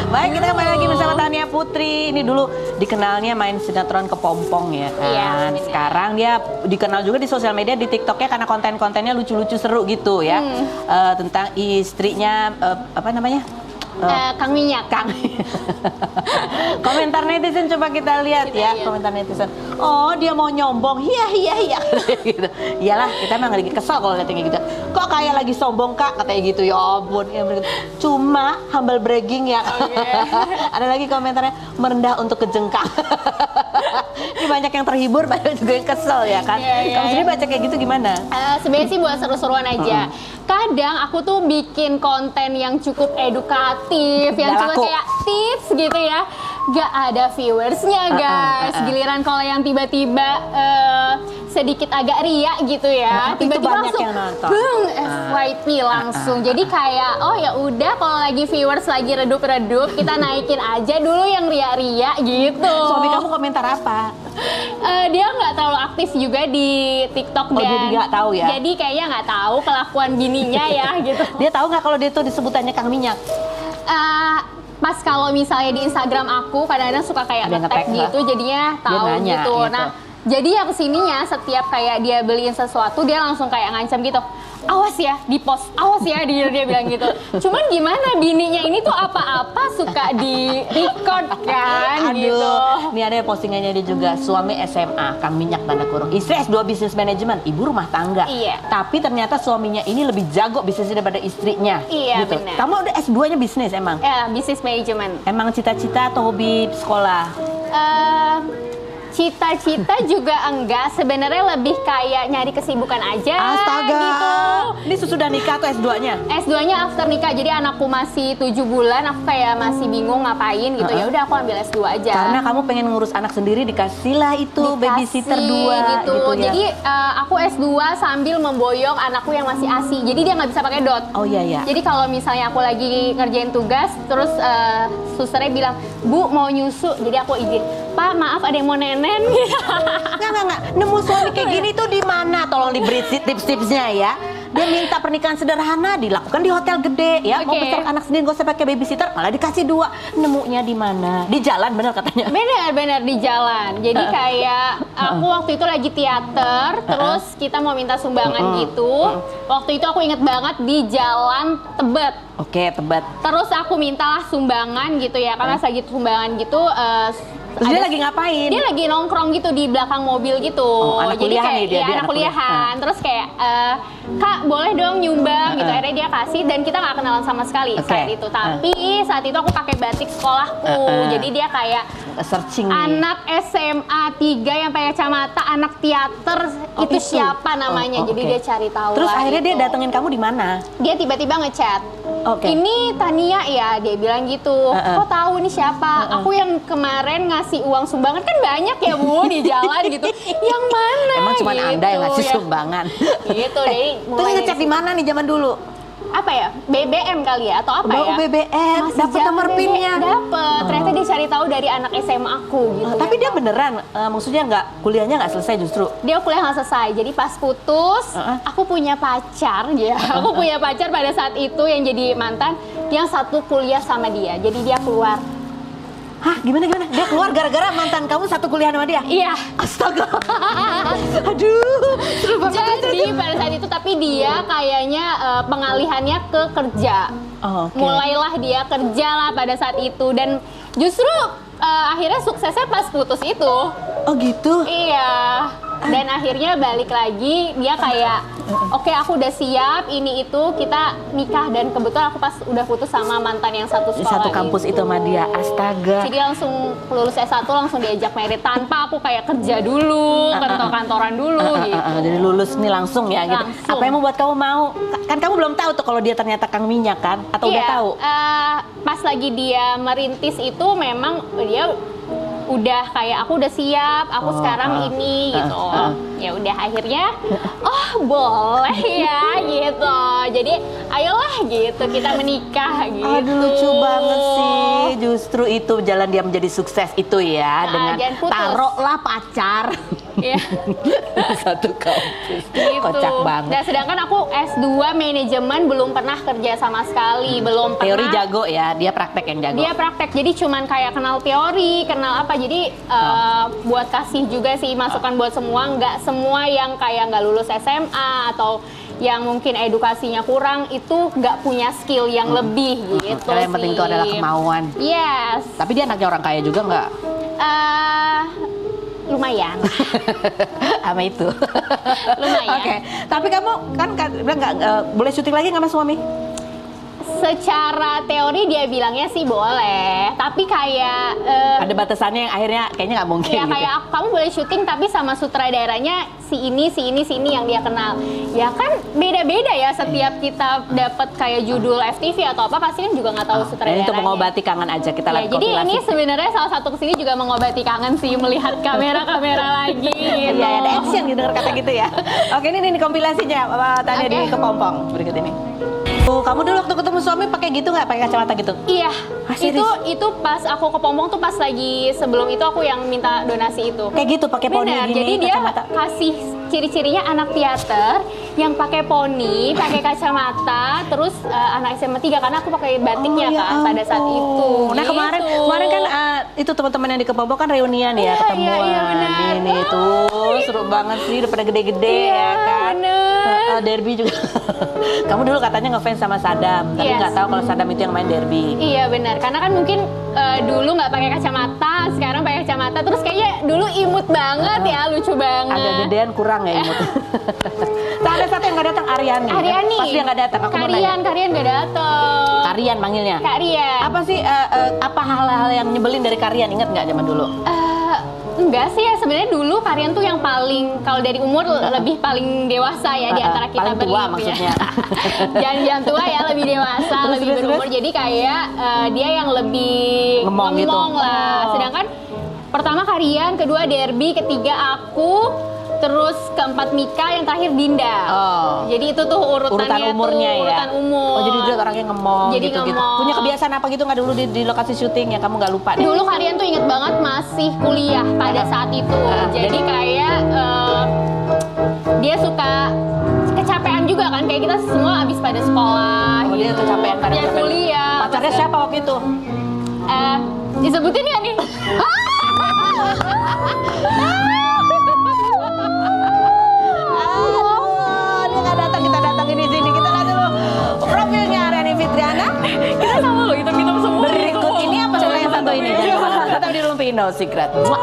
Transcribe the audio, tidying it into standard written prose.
Baik, kita kembali lagi bersama Tania Putri. Ini dulu dikenalnya main sinetron Kepompong ya kan. Iya, sekarang dia dikenal juga di sosial media, di TikToknya karena konten-kontennya lucu-lucu seru gitu ya. Tentang istrinya apa namanya? Kang Minyak. Komentar netizen coba kita lihat ya, komentar netizen. Oh, dia mau nyombong. Iya. Gitu. Iyalah, kita emang lagi kesel kalau lihat kayak gitu. Kok kayak lagi sombong, Kak? Katanya gitu. Ya ampun. Cuma humble bragging ya. Ada lagi komentarnya merendah untuk kejengkang. Ini banyak yang terhibur, banyak juga yang kesel ya kan. Kamu sendiri baca kayak gitu gimana? Sebenarnya sih buat seru-seruan aja. Kadang aku tuh bikin konten yang cukup edukatif, yang cuma kayak tips gitu ya. Gak ada viewersnya guys. Giliran kalau yang tiba-tiba sedikit agak riak gitu ya, tiba-tiba langsung bung FYP langsung. Jadi kayak oh ya udah, kalau lagi viewers lagi redup-redup, kita naikin aja dulu yang riak-riak gitu. Suami kamu komentar apa? Dia nggak terlalu aktif juga di TikTok dan jadi nggak tahu ya? Jadi kayaknya nggak tahu kelakuan bininya ya gitu. Dia tahu nggak kalau dia tuh disebutannya Kang Minyak? Pas kalau misalnya di Instagram aku kadang-kadang suka kayak nge-tag gitu, jadinya tahu gitu. Nah, jadi yang kesininya setiap kayak dia beliin sesuatu, dia langsung kayak ngancam gitu. Awas ya di post, awas ya dia bilang gitu. Cuman gimana, bininya ini tuh apa-apa suka di record kan. Aduh, gitu. Ini ada postingannya dia juga, suami SMA, Kang Minyak tanda kurung. Istri S2 bisnis manajemen, ibu rumah tangga. Iya. Tapi ternyata suaminya ini lebih jago bisnisnya daripada istrinya. Iya, gitu. benar. Kamu udah S2-nya bisnis emang? Bisnis manajemen. Emang cita-cita atau hobi sekolah? Cita-cita juga enggak, sebenarnya lebih kayak nyari kesibukan aja. Astaga, gitu. Ini sesudah nikah atau S2-nya? S2-nya after nikah, jadi anakku masih 7 bulan, aku kayak masih bingung ngapain gitu. Ya udah aku ambil S2 aja. Karena kamu pengen ngurus anak sendiri, dikasihlah itu babysitter 2 gitu ya. Jadi aku S2 sambil memboyong anakku yang masih ASI. Jadi dia nggak bisa pakai dot. Oh iya. Jadi kalau misalnya aku lagi ngerjain tugas, terus susternya bilang, "Bu, mau nyusu." Jadi aku izin, "Pak, maaf ada yang mau nenen." Nggak. Nemu suami kayak gini tuh di mana? Tolong diberi tips-tipsnya ya. Dia minta pernikahan sederhana, dilakukan di hotel gede ya. Mau besar anak sendiri, gak usah pakai babysitter, malah dikasih 2. Nemunya di mana? Di jalan, bener katanya. Bener di jalan. Jadi kayak aku waktu itu lagi teater, terus kita mau minta sumbangan gitu. Waktu itu aku inget banget di Jalan Tebet. Oke, Tebet. Terus aku mintalah sumbangan gitu ya, karena lagi sumbangan gitu. Terus dia lagi ngapain? Dia lagi nongkrong gitu di belakang mobil gitu. Anak Jadi kuliahan kayak nih dia, anak kuliahan. Terus kayak Kak, boleh dong nyumbang gitu. Akhirnya dia kasih dan kita nggak kenalan sama sekali saat itu. Tapi saat itu aku pakai batik sekolahku. Jadi dia kayak searching anak SMA 3 yang pakai kacamata, anak teater, itu siapa namanya. Jadi dia cari tahu. Terus akhirnya gitu. dia datengin kamu di mana? Dia tiba-tiba ngechat. Ini Tania ya, dia bilang gitu. Kok tahu nih siapa? Aku yang kemarin ngasih uang sumbangan, kan banyak ya Bu di jalan gitu. Yang mana? Emang cuma gitu, Anda yang ngasih sumbangan. Gitu deh. Terus ngechat di mana nih zaman dulu? Apa ya? BBM kali ya atau apa ya? BBM. Dapat nomor PIN-nya. Dapat. Ternyata dia cari tahu dari anak SMA aku gitu. Tapi dia beneran, maksudnya kuliahnya nggak selesai justru? Dia kuliah nggak selesai. Jadi pas putus, aku punya pacar ya. Aku punya pacar pada saat itu yang jadi mantan, yang satu kuliah sama dia. Jadi dia keluar. Hah, gimana? Dia keluar gara-gara mantan kamu satu kuliah sama dia? Iya. Astaga. Aduh, seru banget. Jadi pada saat itu, tapi dia kayaknya pengalihannya ke kerja. Mulailah dia kerja lah pada saat itu. Dan justru akhirnya suksesnya pas putus itu. Oh gitu? Iya. Dan akhirnya balik lagi, dia kayak oke, aku udah siap, ini itu, kita nikah. Dan kebetulan aku pas udah putus sama mantan yang satu sekolah. Satu kampus itu sama dia, astaga. Jadi langsung lulus S1 langsung diajak merit tanpa aku kayak kerja dulu, kantor-kantoran dulu gitu. Jadi lulus nih langsung ya gitu. Apa yang membuat kamu mau? Kan kamu belum tahu tuh kalau dia ternyata Kang Minyak kan? Atau udah tahu? Pas lagi dia merintis itu memang dia udah kayak aku udah siap, aku sekarang ini gitu. Ya udah akhirnya boleh ya gitu. Jadi ayolah gitu kita menikah gitu. Aduh, lucu banget sih. Justru itu jalan dia menjadi sukses itu ya, dengan taruhlah pacar Iya. Satu kampus. Gitu. Kocak banget. Dan sedangkan aku S2 manajemen belum pernah kerja sama sekali, belum pernah. Teori jago ya, dia praktek yang jago. Dia praktek, jadi cuman kayak kenal teori, kenal apa. Jadi buat kasih juga sih masukan buat semua, nggak semua yang kayak nggak lulus SMA atau yang mungkin edukasinya kurang itu nggak punya skill yang lebih gitu. Karena yang penting itu adalah kemauan. Yes. Tapi dia anaknya orang kaya juga nggak? Lumayan. Sama itu. Lumayan. Oke. Tapi kamu kan bilang nggak boleh syuting lagi nggak sama suami? Secara teori dia bilangnya sih boleh, tapi kayak Ada batasannya yang akhirnya kayaknya nggak mungkin. ya gitu. kayak kamu boleh syuting tapi sama sutradaranya si ini yang dia kenal. Ya kan beda-beda ya setiap kita dapat kayak judul FTV atau apa pasti kan juga nggak tahu Dan sutradaranya. itu mengobati kangen aja kita Ya, lihat jadi kompilasi. ini sebenarnya salah satu kesini juga mengobati kangen sih melihat kamera-kamera lagi gitu. Iya, ada action gitu dengar kata gitu ya. Oke, ini kompilasinya Tanya Oke. di Kepompong berikut ini. Kamu dulu waktu ketemu suami pakai gitu nggak? Pakai kacamata gitu? Iya, Ah, serius? itu pas aku ke Pompong tuh pas lagi sebelum itu aku yang minta donasi itu. Kayak gitu pakai poni Benar, gini, jadi dia kacamata. kasih ciri-cirinya anak teater yang pakai poni, pakai kacamata, terus anak SMA 3 karena aku pakai batiknya Oh, ya kan pada saat ampun. itu. Nah kemarin kan itu teman-teman yang di Kepompong kan reunian ya, Iya, ketemuan. iya, benar. Ini tuh seru banget sih, udah pada gede-gede Iya, ya kan. benar. Derby juga. Kamu dulu katanya ngefans sama Saddam, tapi Yes. nggak tahu kalau Saddam itu yang main Derby. Iya benar, karena kan mungkin dulu nggak pakai kacamata, sekarang pakai kacamata, terus kayaknya dulu imut banget ya, lucu banget. Agak gedean kurang ya imut. Nah, ada satu yang nggak datang, Aryani. Aryani. Pasti yang nggak datang. Aku mau nanya. Karian nggak datang. Karian manggilnya. Kak Rian. Apa sih apa hal-hal yang nyebelin dari Karian? Ingat nggak zaman dulu? Enggak sih ya, sebenarnya dulu Karian tuh yang paling, kalau dari umur lebih paling dewasa ya di antara kita paling tua berlima maksudnya. ya. Jangan tua ya, lebih dewasa, Terus, lebih terus, berumur. terus? Jadi kayak dia yang lebih Ngemong gitu. lah. Oh. Sedangkan pertama Karian, kedua Derby, ketiga aku, terus keempat Mika, yang terakhir Dinda. Oh. Jadi itu tuh urutannya umurnya tuh, ya. urutan umur. Oh jadi dia orangnya ngemong Jadi gitu, gitu. ngemong. Punya kebiasaan apa gitu nggak dulu di lokasi syuting ya kamu nggak lupa deh? Dulu Karian tuh inget banget masih kuliah pada saat itu. Jadi kayak dia suka kecapean juga kan, kayak kita semua abis pada sekolah. Oh, dia gitu. kecapean pada Kerja kecapean. kuliah. Pacarnya siapa waktu itu? Disebutin ya nih? Dia nggak datang, kita datangin di sini. Kita lihat dulu profilnya Aryani Fitriana. Kita sama loh, hitam-hitam semua. Berikut ini apa coba yang satu ini? Tetap di Lumpindo Secret. Wah.